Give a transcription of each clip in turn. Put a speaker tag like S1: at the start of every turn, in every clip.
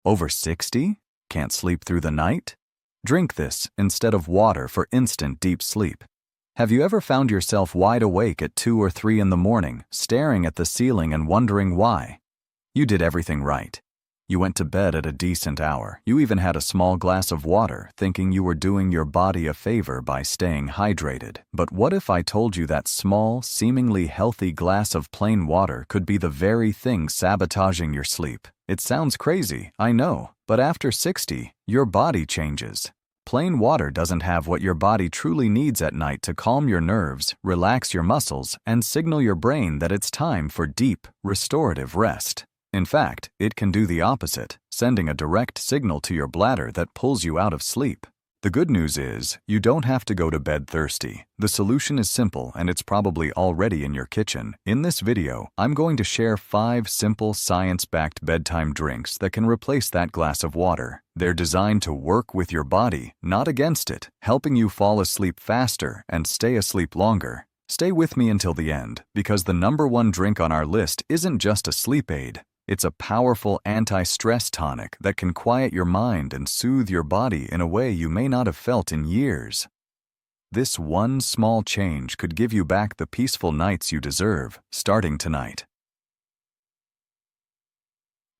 S1: Over 60? Can't sleep through the night? Drink this instead of water for instant deep sleep. Have you ever found yourself wide awake at 2 or 3 in the morning, staring at the ceiling and wondering why? You did everything right. You went to bed at a decent hour. You even had a small glass of water, thinking you were doing your body a favor by staying hydrated. But what if I told you that small, seemingly healthy glass of plain water could be the very thing sabotaging your sleep? It sounds crazy, I know, but after 60, your body changes. Plain water doesn't have what your body truly needs at night to calm your nerves, relax your muscles, and signal your brain that it's time for deep, restorative rest. In fact, it can do the opposite, sending a direct signal to your bladder that pulls you out of sleep. The good news is, you don't have to go to bed thirsty. The solution is simple, and it's probably already in your kitchen. In this video, I'm going to share 5 simple science-backed bedtime drinks that can replace that glass of water. They're designed to work with your body, not against it, helping you fall asleep faster and stay asleep longer. Stay with me until the end, because the #1 drink on our list isn't just a sleep aid. It's a powerful anti-stress tonic that can quiet your mind and soothe your body in a way you may not have felt in years. This one small change could give you back the peaceful nights you deserve, starting tonight.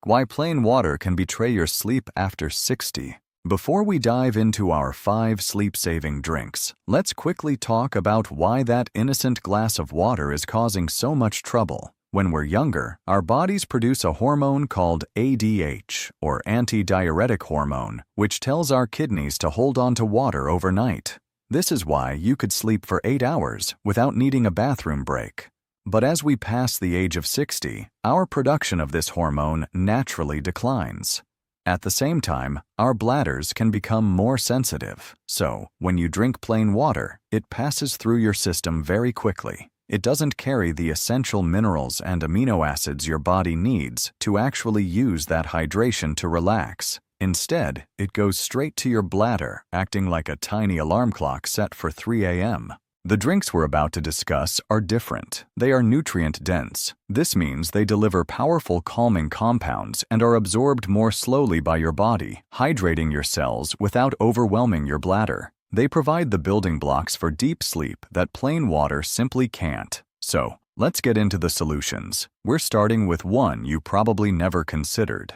S1: Why plain water can betray your sleep after 60. Before we dive into our 5 sleep-saving drinks, let's quickly talk about why that innocent glass of water is causing so much trouble. When we're younger, our bodies produce a hormone called ADH, or antidiuretic hormone, which tells our kidneys to hold on to water overnight. This is why you could sleep for 8 hours without needing a bathroom break. But as we pass the age of 60, our production of this hormone naturally declines. At the same time, our bladders can become more sensitive. So, when you drink plain water, it passes through your system very quickly. It doesn't carry the essential minerals and amino acids your body needs to actually use that hydration to relax. Instead, it goes straight to your bladder, acting like a tiny alarm clock set for 3 a.m. The drinks we're about to discuss are different. They are nutrient-dense. This means they deliver powerful calming compounds and are absorbed more slowly by your body, hydrating your cells without overwhelming your bladder. They provide the building blocks for deep sleep that plain water simply can't. So, let's get into the solutions. We're starting with one you probably never considered.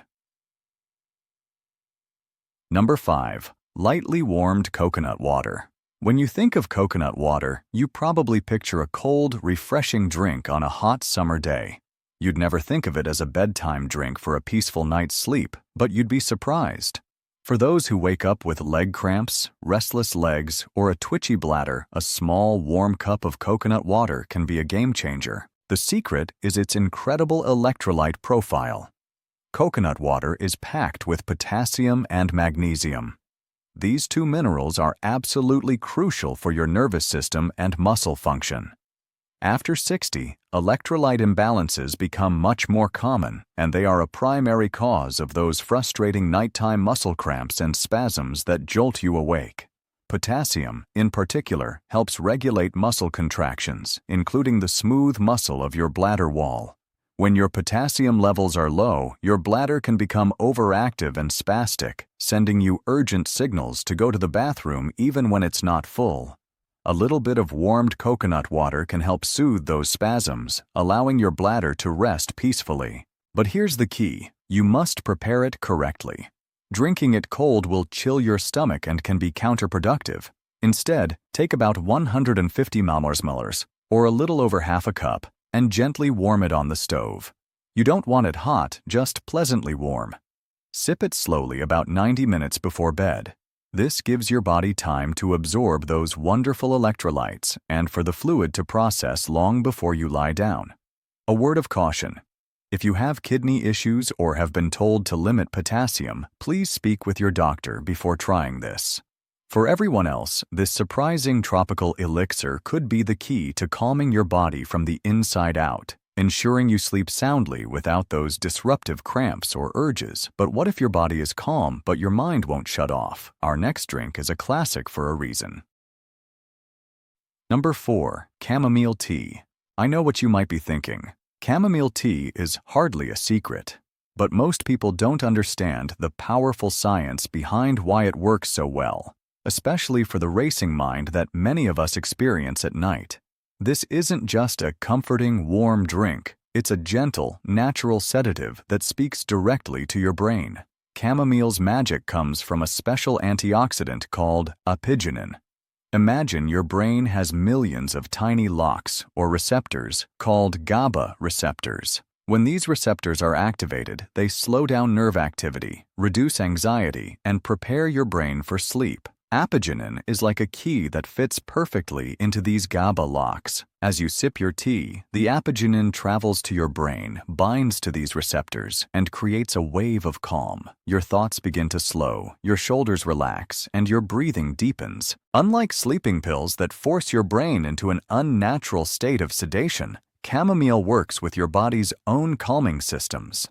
S1: Number 5. Lightly warmed coconut water. When you think of coconut water, you probably picture a cold, refreshing drink on a hot summer day. You'd never think of it as a bedtime drink for a peaceful night's sleep, but you'd be surprised. For those who wake up with leg cramps, restless legs, or a twitchy bladder, a small, warm cup of coconut water can be a game changer. The secret is its incredible electrolyte profile. Coconut water is packed with potassium and magnesium. These 2 minerals are absolutely crucial for your nervous system and muscle function. After 60, electrolyte imbalances become much more common, and they are a primary cause of those frustrating nighttime muscle cramps and spasms that jolt you awake. Potassium, in particular, helps regulate muscle contractions, including the smooth muscle of your bladder wall. When your potassium levels are low, your bladder can become overactive and spastic, sending you urgent signals to go to the bathroom even when it's not full. A little bit of warmed coconut water can help soothe those spasms, allowing your bladder to rest peacefully. But here's the key: you must prepare it correctly. Drinking it cold will chill your stomach and can be counterproductive. Instead, take about 150 milliliters, or a little over half a cup, and gently warm it on the stove. You don't want it hot, just pleasantly warm. Sip it slowly about 90 minutes before bed. This gives your body time to absorb those wonderful electrolytes and for the fluid to process long before you lie down. A word of caution: if you have kidney issues or have been told to limit potassium, please speak with your doctor before trying this. For everyone else, this surprising tropical elixir could be the key to calming your body from the inside out, ensuring you sleep soundly without those disruptive cramps or urges. But what if your body is calm but your mind won't shut off? Our next drink is a classic for a reason. Number 4. Chamomile Tea. I know what you might be thinking. Chamomile tea is hardly a secret. But most people don't understand the powerful science behind why it works so well, especially for the racing mind that many of us experience at night. This isn't just a comforting, warm drink. It's a gentle, natural sedative that speaks directly to your brain. Chamomile's magic comes from a special antioxidant called Apigenin. Imagine your brain has millions of tiny locks or receptors called GABA receptors. When these receptors are activated, they slow down nerve activity, reduce anxiety, and prepare your brain for sleep. Apigenin is like a key that fits perfectly into these GABA locks. As you sip your tea, the apigenin travels to your brain, binds to these receptors, and creates a wave of calm. Your thoughts begin to slow, your shoulders relax, and your breathing deepens. Unlike sleeping pills that force your brain into an unnatural state of sedation, chamomile works with your body's own calming systems.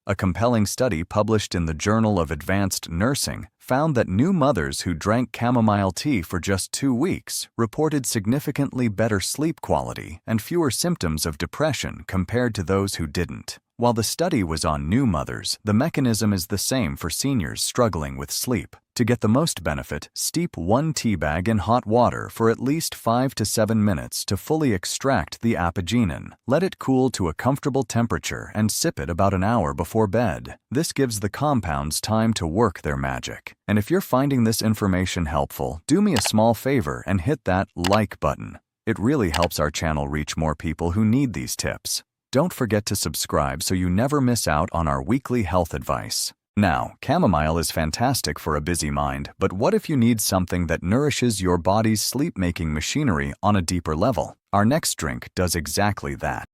S1: A compelling study published in the Journal of Advanced Nursing found that new mothers who drank chamomile tea for just 2 weeks reported significantly better sleep quality and fewer symptoms of depression compared to those who didn't. While the study was on new mothers, the mechanism is the same for seniors struggling with sleep. To get the most benefit, steep 1 tea bag in hot water for at least 5 to 7 minutes to fully extract the apigenin. Let it cool to a comfortable temperature and sip it about an hour before bed. This gives the compounds time to work their magic. And if you're finding this information helpful, do me a small favor and hit that like button. It really helps our channel reach more people who need these tips. Don't forget to subscribe so you never miss out on our weekly health advice. Now, chamomile is fantastic for a busy mind, but what if you need something that nourishes your body's sleep-making machinery on a deeper level? Our next drink does exactly that.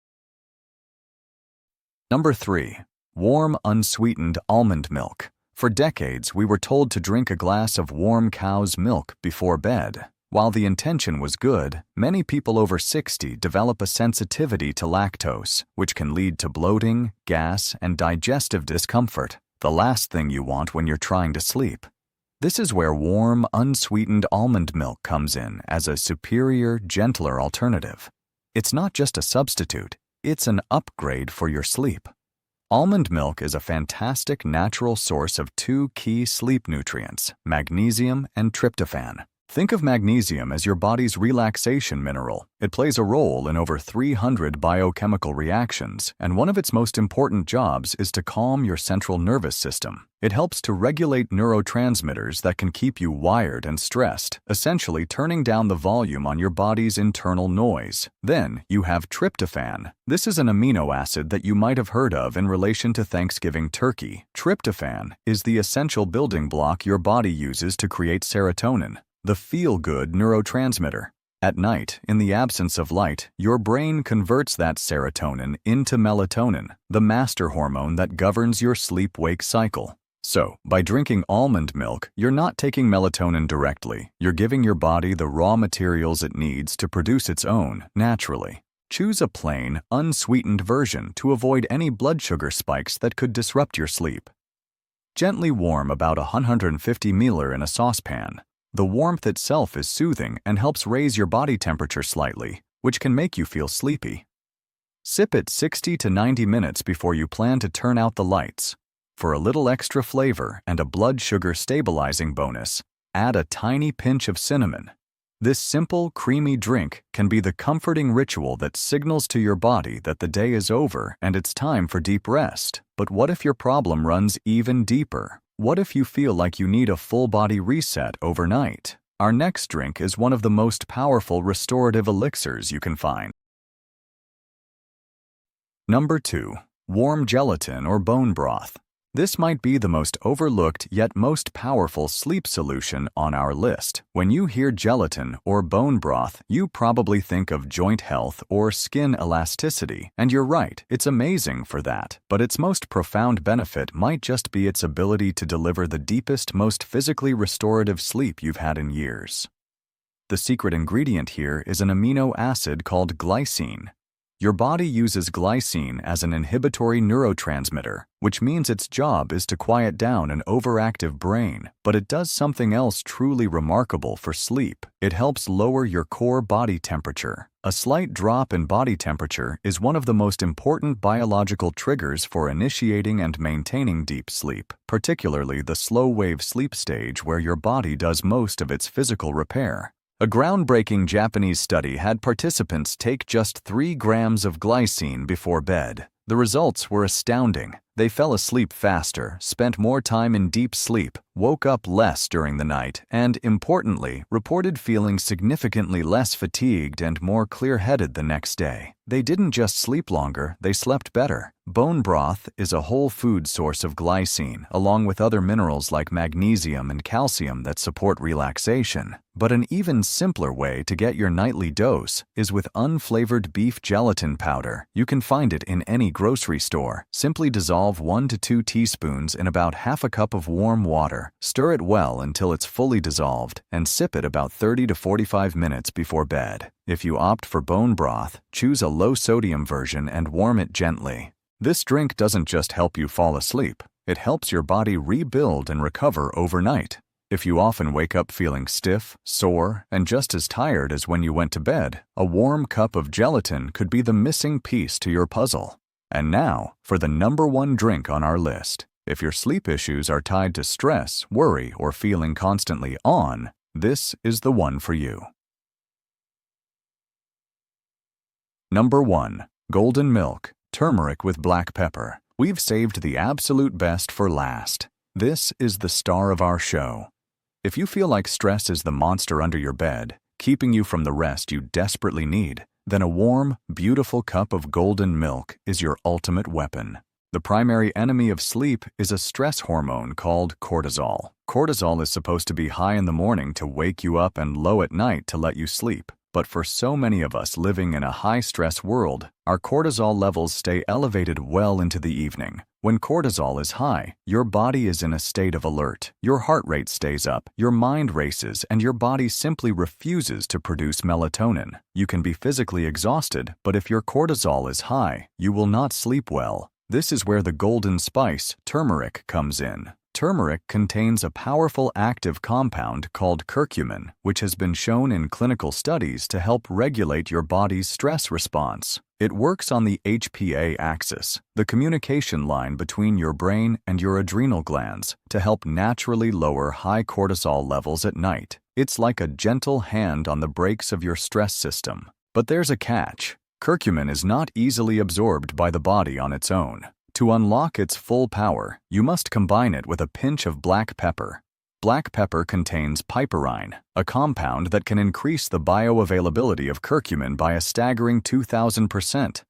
S1: Number 3. Warm, unsweetened almond milk. For decades, we were told to drink a glass of warm cow's milk before bed. While the intention was good, many people over 60 develop a sensitivity to lactose, which can lead to bloating, gas, and digestive discomfort, the last thing you want when you're trying to sleep. This is where warm, unsweetened almond milk comes in as a superior, gentler alternative. It's not just a substitute, it's an upgrade for your sleep. Almond milk is a fantastic natural source of 2 key sleep nutrients, magnesium and tryptophan. Think of magnesium as your body's relaxation mineral. It plays a role in over 300 biochemical reactions, and one of its most important jobs is to calm your central nervous system. It helps to regulate neurotransmitters that can keep you wired and stressed, essentially turning down the volume on your body's internal noise. Then you have tryptophan. This is an amino acid that you might have heard of in relation to Thanksgiving turkey. Tryptophan is the essential building block your body uses to create serotonin, the feel-good neurotransmitter. At night, in the absence of light, your brain converts that serotonin into melatonin, the master hormone that governs your sleep-wake cycle. So, by drinking almond milk, you're not taking melatonin directly. You're giving your body the raw materials it needs to produce its own, naturally. Choose a plain, unsweetened version to avoid any blood sugar spikes that could disrupt your sleep. Gently warm about 150 ml in a saucepan. The warmth itself is soothing and helps raise your body temperature slightly, which can make you feel sleepy. Sip it 60 to 90 minutes before you plan to turn out the lights. For a little extra flavor and a blood sugar stabilizing bonus, add a tiny pinch of cinnamon. This simple, creamy drink can be the comforting ritual that signals to your body that the day is over and it's time for deep rest. But what if your problem runs even deeper? What if you feel like you need a full-body reset overnight? Our next drink is one of the most powerful restorative elixirs you can find. Number 2. Warm gelatin or bone broth. This might be the most overlooked yet most powerful sleep solution on our list. When you hear gelatin or bone broth, you probably think of joint health or skin elasticity, and you're right, it's amazing for that. But its most profound benefit might just be its ability to deliver the deepest, most physically restorative sleep you've had in years. The secret ingredient here is an amino acid called glycine. Your body uses glycine as an inhibitory neurotransmitter, which means its job is to quiet down an overactive brain, but it does something else truly remarkable for sleep. It helps lower your core body temperature. A slight drop in body temperature is one of the most important biological triggers for initiating and maintaining deep sleep, particularly the slow-wave sleep stage where your body does most of its physical repair. A groundbreaking Japanese study had participants take just 3 grams of glycine before bed. The results were astounding. They fell asleep faster, spent more time in deep sleep, woke up less during the night, and, importantly, reported feeling significantly less fatigued and more clear-headed the next day. They didn't just sleep longer, they slept better. Bone broth is a whole food source of glycine, along with other minerals like magnesium and calcium that support relaxation. But an even simpler way to get your nightly dose is with unflavored beef gelatin powder. You can find it in any grocery store. Simply dissolve 1 to 2 teaspoons in about half a cup of warm water, stir it well until it's fully dissolved, and sip it about 30 to 45 minutes before bed. If you opt for bone broth, choose a low-sodium version and warm it gently. This drink doesn't just help you fall asleep, it helps your body rebuild and recover overnight. If you often wake up feeling stiff, sore, and just as tired as when you went to bed, a warm cup of gelatin could be the missing piece to your puzzle. And now, for the #1 drink on our list. If your sleep issues are tied to stress, worry, or feeling constantly on, this is the one for you. Number 1. Golden Milk, turmeric with black pepper. We've saved the absolute best for last. This is the star of our show. If you feel like stress is the monster under your bed, keeping you from the rest you desperately need, then a warm, beautiful cup of golden milk is your ultimate weapon. The primary enemy of sleep is a stress hormone called cortisol. Cortisol is supposed to be high in the morning to wake you up and low at night to let you sleep. But for so many of us living in a high-stress world, our cortisol levels stay elevated well into the evening. When cortisol is high, your body is in a state of alert. Your heart rate stays up, your mind races, and your body simply refuses to produce melatonin. You can be physically exhausted, but if your cortisol is high, you will not sleep well. This is where the golden spice, turmeric, comes in. Turmeric contains a powerful active compound called curcumin, which has been shown in clinical studies to help regulate your body's stress response. It works on the HPA axis, the communication line between your brain and your adrenal glands, to help naturally lower high cortisol levels at night. It's like a gentle hand on the brakes of your stress system. But there's a catch. Curcumin is not easily absorbed by the body on its own. To unlock its full power, you must combine it with a pinch of black pepper. Black pepper contains piperine, a compound that can increase the bioavailability of curcumin by a staggering 2,000%.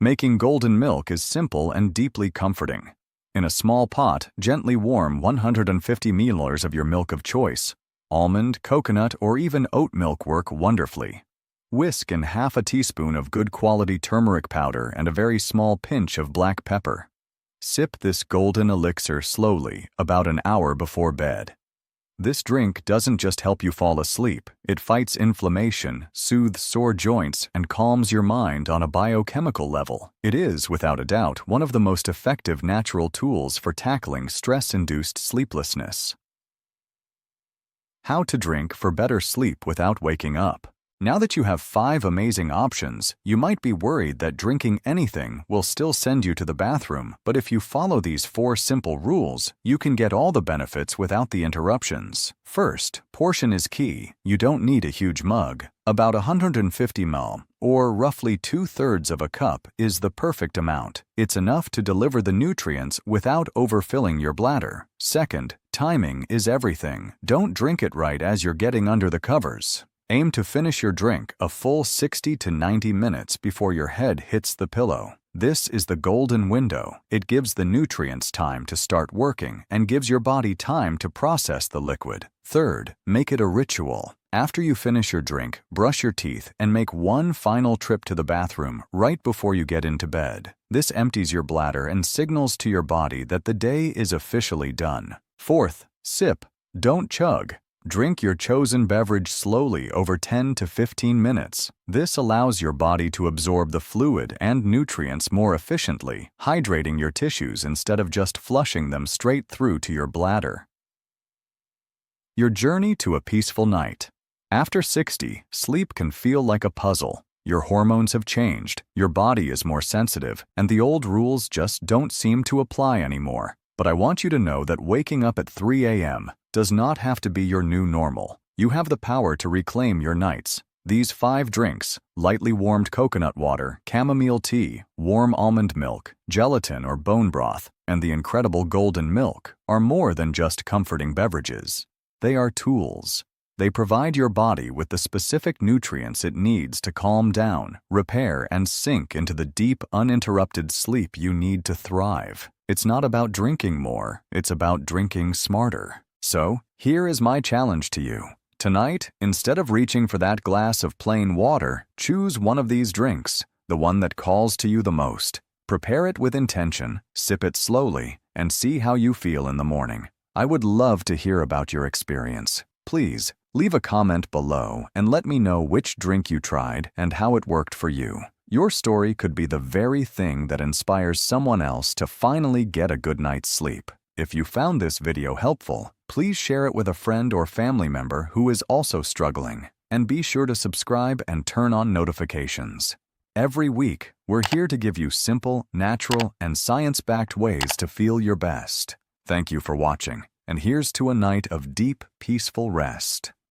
S1: Making golden milk is simple and deeply comforting. In a small pot, gently warm 150 milliliters of your milk of choice. Almond, coconut, or even oat milk work wonderfully. Whisk in half a teaspoon of good quality turmeric powder and a very small pinch of black pepper. Sip this golden elixir slowly, about an hour before bed. This drink doesn't just help you fall asleep, it fights inflammation, soothes sore joints, and calms your mind on a biochemical level. It is, without a doubt, one of the most effective natural tools for tackling stress-induced sleeplessness. How to drink for better sleep without waking up. Now that you have 5 amazing options, you might be worried that drinking anything will still send you to the bathroom, but if you follow these 4 simple rules, you can get all the benefits without the interruptions. First, portion is key. You don't need a huge mug. About 150 ml, or roughly 2/3 of a cup, is the perfect amount. It's enough to deliver the nutrients without overfilling your bladder. Second, timing is everything. Don't drink it right as you're getting under the covers. Aim to finish your drink a full 60 to 90 minutes before your head hits the pillow. This is the golden window. It gives the nutrients time to start working and gives your body time to process the liquid. Third, make it a ritual. After you finish your drink, brush your teeth and make one final trip to the bathroom right before you get into bed. This empties your bladder and signals to your body that the day is officially done. Fourth, sip. Don't chug. Drink your chosen beverage slowly over 10 to 15 minutes. This allows your body to absorb the fluid and nutrients more efficiently, hydrating your tissues instead of just flushing them straight through to your bladder. Your journey to a peaceful night. After 60, sleep can feel like a puzzle. Your hormones have changed, your body is more sensitive, and the old rules just don't seem to apply anymore. But I want you to know that waking up at 3 a.m. does not have to be your new normal. You have the power to reclaim your nights. These 5 drinks, lightly warmed coconut water, chamomile tea, warm almond milk, gelatin or bone broth, and the incredible golden milk, are more than just comforting beverages. They are tools. They provide your body with the specific nutrients it needs to calm down, repair, and sink into the deep, uninterrupted sleep you need to thrive. It's not about drinking more, it's about drinking smarter. So, here is my challenge to you. Tonight, instead of reaching for that glass of plain water, choose one of these drinks, the one that calls to you the most. Prepare it with intention, sip it slowly, and see how you feel in the morning. I would love to hear about your experience. Please, leave a comment below and let me know which drink you tried and how it worked for you. Your story could be the very thing that inspires someone else to finally get a good night's sleep. If you found this video helpful, please share it with a friend or family member who is also struggling. And be sure to subscribe and turn on notifications. Every week, we're here to give you simple, natural, and science-backed ways to feel your best. Thank you for watching, and here's to a night of deep, peaceful rest.